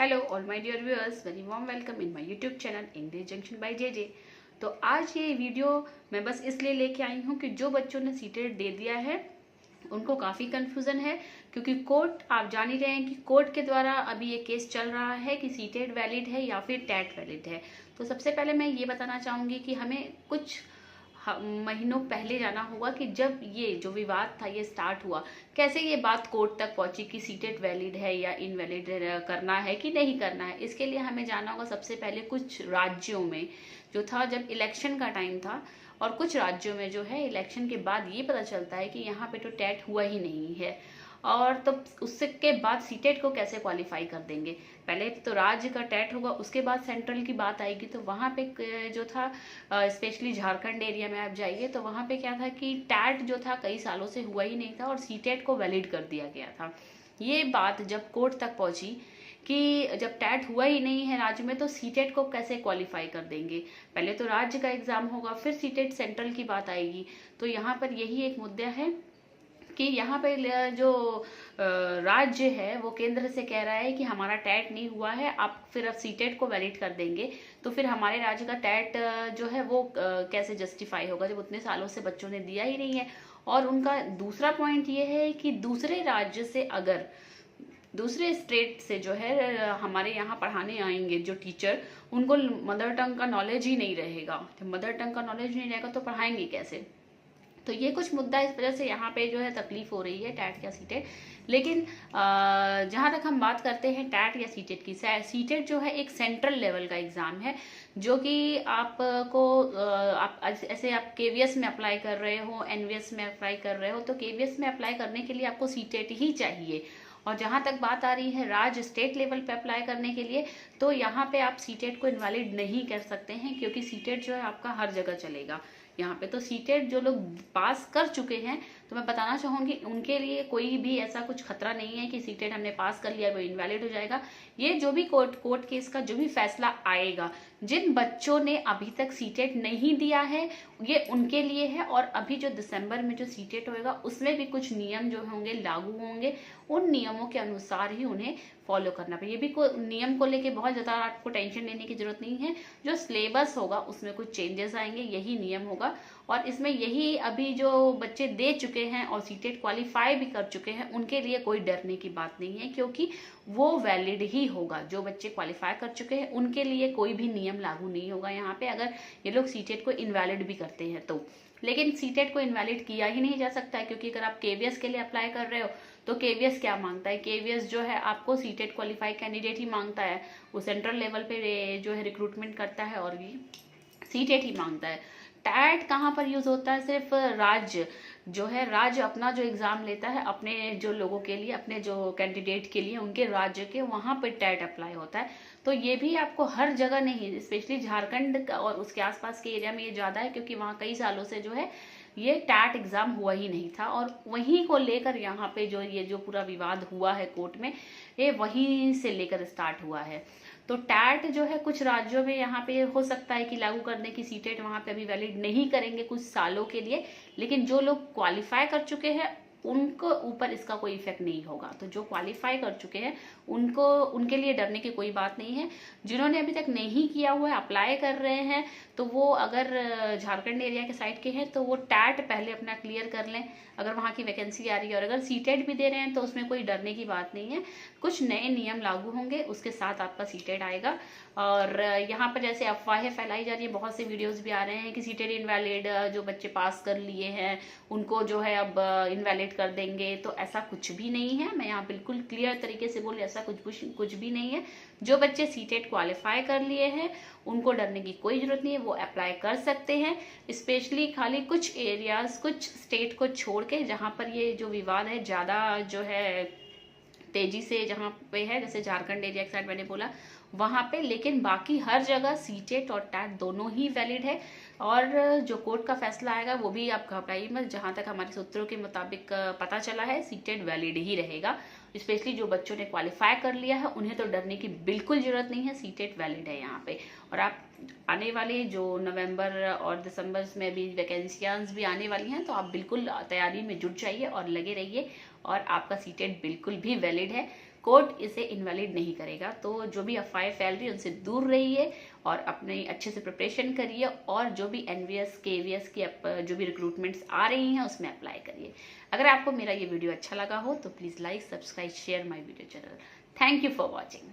Hello all my dear viewers, very warm welcome in my YouTube channel English Junction by J. तो आज ये video मैं बस इसलिए लेके आई हूँ कि जो बच्चों ने सीटेट दे दिया है उनको काफ़ी कन्फ्यूज़न है, क्योंकि कोर्ट आप जान ही रहे हैं कि कोर्ट के द्वारा अभी ये केस चल रहा है कि सीटेट वैलिड है या फिर टैट वैलिड है। तो सबसे पहले मैं ये बताना चाहूँगी कि हमें कुछ महीनों पहले जाना होगा कि जब ये जो विवाद था ये स्टार्ट हुआ, कैसे ये बात कोर्ट तक पहुंची कि सीटेट वैलिड है या इनवैलिड करना है कि नहीं करना है। इसके लिए हमें जाना होगा सबसे पहले कुछ राज्यों में जो था जब इलेक्शन का टाइम था, और कुछ राज्यों में जो है इलेक्शन के बाद ये पता चलता है कि यहाँ पे तो टैट हुआ ही नहीं है, और तो उसके बाद सीटेट को कैसे क्वालिफाई कर देंगे। पहले तो राज्य का टैट होगा, उसके बाद सेंट्रल की बात आएगी। तो वहाँ पे जो था स्पेशली झारखंड एरिया में आप जाइए तो वहाँ पे क्या था कि टैट जो था कई सालों से हुआ ही नहीं था और सीटेट को वैलिड कर दिया गया था। ये बात जब कोर्ट तक पहुंची कि जब टैट हुआ ही नहीं है राज्य में तो सीटेट को कैसे क्वालिफाई कर देंगे। पहले तो राज्य का एग्जाम होगा, फिर सीटेट सेंट्रल की बात आएगी। तो यहाँ पर यही एक मुद्दा है कि यहाँ पे जो राज्य है वो केंद्र से कह रहा है कि हमारा टैट नहीं हुआ है, आप फिर अब सीटेट को वैलिड कर देंगे तो फिर हमारे राज्य का टैट जो है वो कैसे जस्टिफाई होगा जब उतने सालों से बच्चों ने दिया ही नहीं है। और उनका दूसरा पॉइंट ये है कि दूसरे राज्य से अगर दूसरे स्टेट से जो है हमारे यहाँ पढ़ाने आएंगे जो टीचर, उनको मदर टंग का नॉलेज ही नहीं रहेगा। जब मदर टंग का नॉलेज नहीं रहेगा तो पढ़ाएंगे कैसे। तो ये कुछ मुद्दा इस वजह से यहाँ पे जो है तकलीफ हो रही है टैट या सीटेट। लेकिन जहाँ तक हम बात करते हैं टैट या सीटेट की, सीटेट जो है एक सेंट्रल लेवल का एग्जाम है जो कि आपको आप ऐसे आप केवीएस में अप्लाई कर रहे हो, एनवीएस में अप्लाई कर रहे हो, तो केवीएस में अप्लाई करने के लिए आपको सीटेट ही चाहिए। और जहाँ तक बात आ रही है राज्य स्टेट लेवल पे अप्लाई करने के लिए, तो यहाँ पे आप सीटेट को इनवैलिड नहीं कर सकते हैं, क्योंकि सीटेट जो है आपका हर जगह चलेगा। यहाँ पे तो सीटेट जो लोग पास कर चुके हैं, तो मैं बताना चाहूँगी उनके लिए कोई भी ऐसा कुछ खतरा नहीं है कि सीटेट हमने पास कर लिया वो इनवैलिड हो जाएगा। ये जो भी कोर्ट केस का जो भी फैसला आएगा, जिन बच्चों ने अभी तक सीटेट नहीं दिया है ये उनके लिए है। और अभी जो दिसंबर में जो सीटेट होएगा उसमें भी कुछ नियम जो होंगे लागू होंगे, उन नियमों के अनुसार ही उन्हें फॉलो करना पड़ेगा। ये भी नियम को लेके बहुत ज़्यादा आपको टेंशन लेने की जरूरत नहीं है। जो सिलेबस होगा उसमें कुछ चेंजेस आएंगे, यही नियम होगा। और इसमें यही अभी जो बच्चे दे चुके हैं और सीटेट क्वालिफाई भी कर चुके हैं उनके लिए कोई डरने की बात नहीं है, क्योंकि वो वैलिड ही होगा। जो बच्चे क्वालिफाई कर चुके हैं उनके लिए कोई भी नियम लागू नहीं होगा यहाँ पे, अगर ये लोग सीटेट को इनवैलिड भी करते हैं तो। लेकिन सीटेट को इनवैलिड किया ही नहीं जा सकता है, क्योंकि अगर आप केवीएस के लिए अप्लाई कर रहे हो तो केवीएस क्या मांगता है, केवीएस जो है आपको सीटेट क्वालिफाई कैंडिडेट ही मांगता है। वो सेंट्रल लेवल पे जो है रिक्रूटमेंट करता है और ये सीटेट ही मांगता है। टैट कहाँ पर यूज होता है, सिर्फ राज्य जो है, राज्य अपना जो एग्जाम लेता है अपने जो लोगों के लिए, अपने जो कैंडिडेट के लिए, उनके राज्य के, वहां पर टैट अप्लाई होता है। तो ये भी आपको हर जगह नहीं, स्पेशली झारखंड और उसके आसपास के एरिया में ये ज्यादा है, क्योंकि वहाँ कई सालों से जो है ये टैट एग्जाम हुआ ही नहीं था। और वहीं को लेकर यहाँ पे जो ये जो पूरा विवाद हुआ है कोर्ट में, ये वहीं से लेकर स्टार्ट हुआ है। तो टैट जो है कुछ राज्यों में यहाँ पे हो सकता है कि लागू करने की, सीटेट वहां पे अभी वैलिड नहीं करेंगे कुछ सालों के लिए। लेकिन जो लोग क्वालिफाई कर चुके हैं उनको ऊपर इसका कोई इफेक्ट नहीं होगा। तो जो क्वालिफाई कर चुके हैं उनके लिए डरने की कोई बात नहीं है। जिन्होंने अभी तक नहीं किया हुआ है, अप्लाई कर रहे हैं, तो वो अगर झारखंड एरिया के साइड के हैं तो वो टैट पहले अपना क्लियर कर लें अगर वहाँ की वैकेंसी आ रही है। और अगर सीटेट भी दे रहे हैं तो उसमें कोई डरने की बात नहीं है। कुछ नए नियम लागू होंगे, उसके साथ आपका सीटेट आएगा। और यहाँ पर जैसे अफवाहें फैलाई जा रही है, बहुत से वीडियोस भी आ रहे हैं कि सीटेट इनवैलिड, जो बच्चे पास कर लिए हैं उनको जो है अब इनवैलिड कर देंगे, तो ऐसा कुछ भी नहीं है। मैं यहाँ बिल्कुल क्लियर तरीके से बोल, ऐसा कुछ भी नहीं है। जो बच्चे सीटेट क्वालिफाई कर लिए हैं उनको डरने की कोई जरूरत नहीं है, वो अप्लाई कर सकते हैं। स्पेशली खाली कुछ एरियाज, कुछ स्टेट को छोड़ के जहाँ पर ये जो विवाद है ज़्यादा जो है तेजी से जहाँ पे है, जैसे झारखंड एरिया के साइड मैंने बोला वहां पे। लेकिन बाकी हर जगह सीटेट और टैट दोनों ही वैलिड है। और जो कोर्ट का फैसला आएगा वो भी आप घबराइए मत, जहां तक हमारे सूत्रों के मुताबिक पता चला है सीटेट वैलिड ही रहेगा। स्पेशली जो बच्चों ने क्वालिफाई कर लिया है उन्हें तो डरने की बिल्कुल जरूरत नहीं है, सीटेट वैलिड है यहाँ पे। और आप आने वाले जो नवंबर और दिसंबर में भी वैकेंसियाज भी आने वाली हैं, तो आप बिल्कुल तैयारी में जुट जाइए और लगे रहिए, और आपका सीटेट बिल्कुल भी वैलिड है। कोर्ट इसे इनवैलिड नहीं करेगा। तो जो भी अफवाहें फैल रही है उनसे दूर रहिए और अपने अच्छे से प्रिपरेशन करिए और जो भी एनवीएस केवीएस की जो भी रिक्रूटमेंट्स आ रही हैं उसमें अप्लाई करिए। अगर आपको मेरा ये वीडियो अच्छा लगा हो तो please like, subscribe, share my video channel. Thank you for watching.